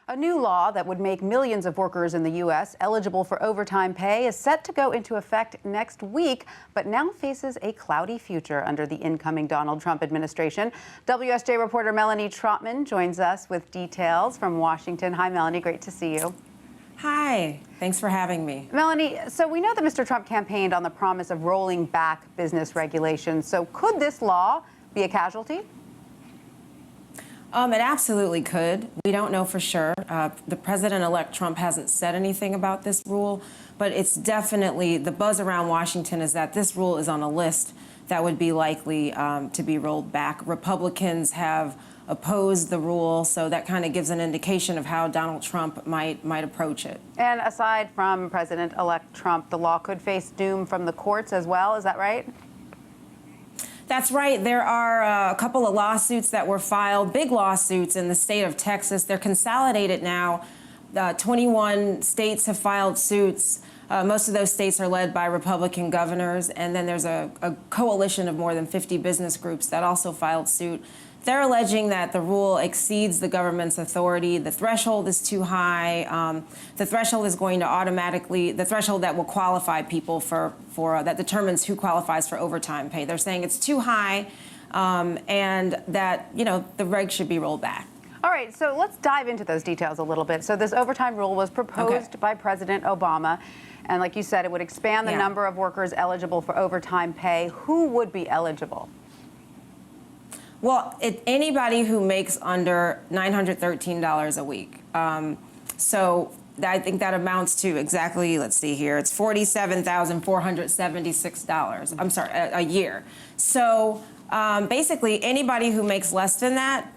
A new law that would make millions of workers in the U.S. eligible for overtime pay is set to go into effect next week, but now faces a cloudy future under the incoming Donald Trump administration. WSJ reporter Melanie Trottman joins us with details from Washington. Hi, Melanie. Great to see you. Hi. Thanks for having me. Melanie, so we know that Mr. Trump campaigned on the promise of rolling back business regulations. So could this law be a casualty? It absolutely could. We don't know for sure. The president-elect Trump hasn't said anything about this rule, but it's definitely, the buzz around Washington is that this rule is on a list that would be likely to be rolled back. Republicans have opposed the rule, so that kind of gives an indication of how Donald Trump might approach it. And aside from President-elect Trump, the law could face doom from the courts as well. Is that right? That's right. There are a couple of lawsuits that were filed, big lawsuits in the state of Texas. They're consolidated now. 21 states have filed suits. Most of those states are led by Republican governors. And then there's a coalition of more than 50 business groups that also filed suit. They're alleging that the rule exceeds the government's authority. The threshold is too high. The threshold is going to automatically, the threshold that will qualify people that determines who qualifies for overtime pay. They're saying it's too high and that, the regs should be rolled back. All right, so let's dive into those details a little bit. So this overtime rule was proposed by President Obama. And like you said, it would expand the number of workers eligible for overtime pay. Who would be eligible? Well, anybody who makes under $913 a week. So I think that amounts to exactly, let's see here, it's $47,476. I'm sorry, a year. So basically, anybody who makes less than that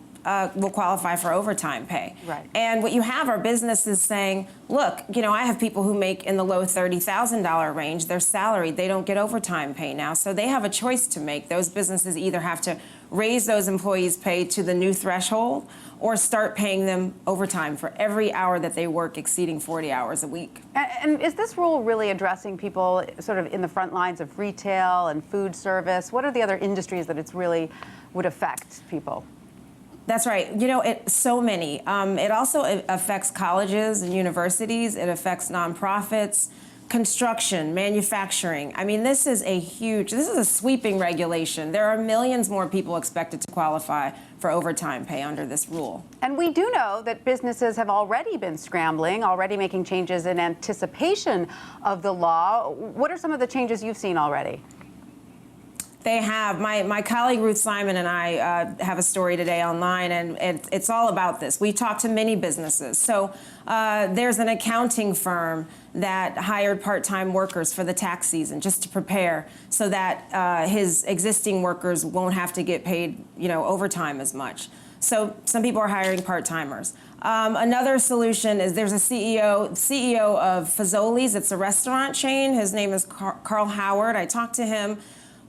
will qualify for overtime pay. Right. And what you have are businesses saying, look, I have people who make in the low $30,000 range. They're salaried. They don't get overtime pay now. So they have a choice to make. Those businesses either have to raise those employees' pay to the new threshold or start paying them overtime for every hour that they work exceeding 40 hours a week. And is this rule really addressing people sort of in the front lines of retail and food service? What are the other industries that it's really would affect people? That's right. So many. It also affects colleges and universities. It affects nonprofits, construction, manufacturing. I mean, this is a sweeping regulation. There are millions more people expected to qualify for overtime pay under this rule. And we do know that businesses have already been scrambling, already making changes in anticipation of the law. What are some of the changes you've seen already? They have. My colleague Ruth Simon and I have a story today online, and it's all about this. We talked to many businesses. So there's an accounting firm that hired part-time workers for the tax season just to prepare so that his existing workers won't have to get paid, overtime as much. So some people are hiring part-timers. Another solution is there's a CEO of Fazoli's. It's a restaurant chain. His name is Carl Howard. I talked to him.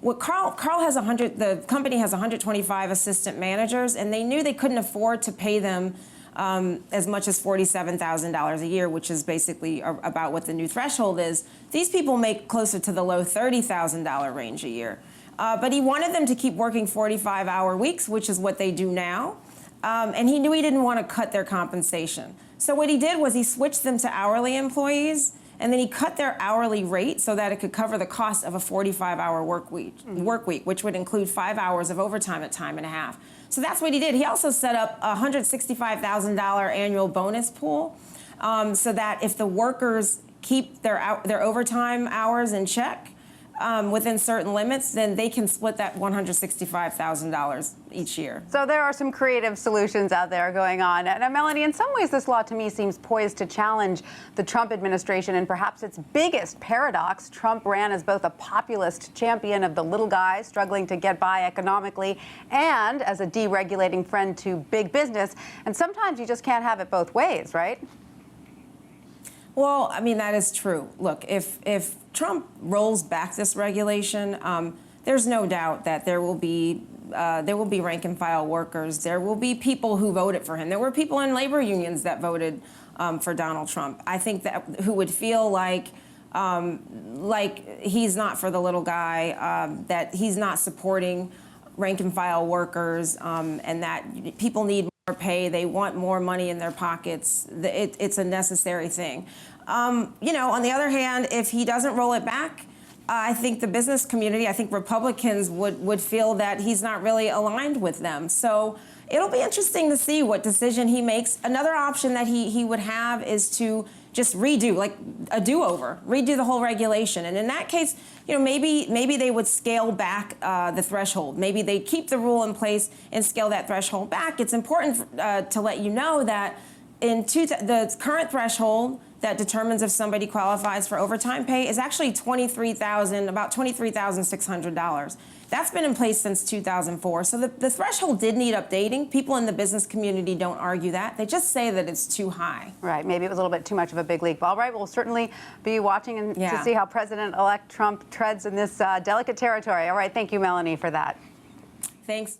Well, Carl has the company has 125 assistant managers, and they knew they couldn't afford to pay them as much as $47,000 a year, which is basically about what the new threshold is. These people make closer to the low $30,000 range a year. But he wanted them to keep working 45-hour weeks, which is what they do now. And he knew he didn't want to cut their compensation. So what he did was he switched them to hourly employees, and then he cut their hourly rate so that it could cover the cost of a 45-hour work week, which would include 5 hours of overtime at time and a half. So that's what he did. He also set up a $165,000 annual bonus pool so that if the workers keep their overtime hours in check within certain limits, then they can split that $165,000 each year. So there are some creative solutions out there going on. And Melanie, in some ways, this law to me seems poised to challenge the Trump administration and perhaps its biggest paradox. Trump ran as both a populist champion of the little guy struggling to get by economically and as a deregulating friend to big business. And sometimes you just can't have it both ways, right? Well, I mean, that is true. Look, if Trump rolls back this regulation, there's no doubt that there will be rank and file workers. There will be people who voted for him. There were people in labor unions that voted for Donald Trump. I think that who would feel like he's not for the little guy, that he's not supporting rank and file workers, and that people need pay. They want more money in their pockets. It's a necessary thing. On the other hand, if he doesn't roll it back, I think the business community, I think Republicans would feel that he's not really aligned with them. So it'll be interesting to see what decision he makes. Another option that he would have is to just redo, like a do-over, redo the whole regulation. And in that case, maybe they would scale back the threshold. Maybe they keep the rule in place and scale that threshold back. It's important to let you know that the current threshold that determines if somebody qualifies for overtime pay is actually about $23,600. That's been in place since 2004. So the threshold did need updating. People in the business community don't argue that. They just say that it's too high. Right. Maybe it was a little bit too much of a big leap. All right. We'll certainly be watching to see how President-elect Trump treads in this delicate territory. All right. Thank you, Melanie, for that. Thanks.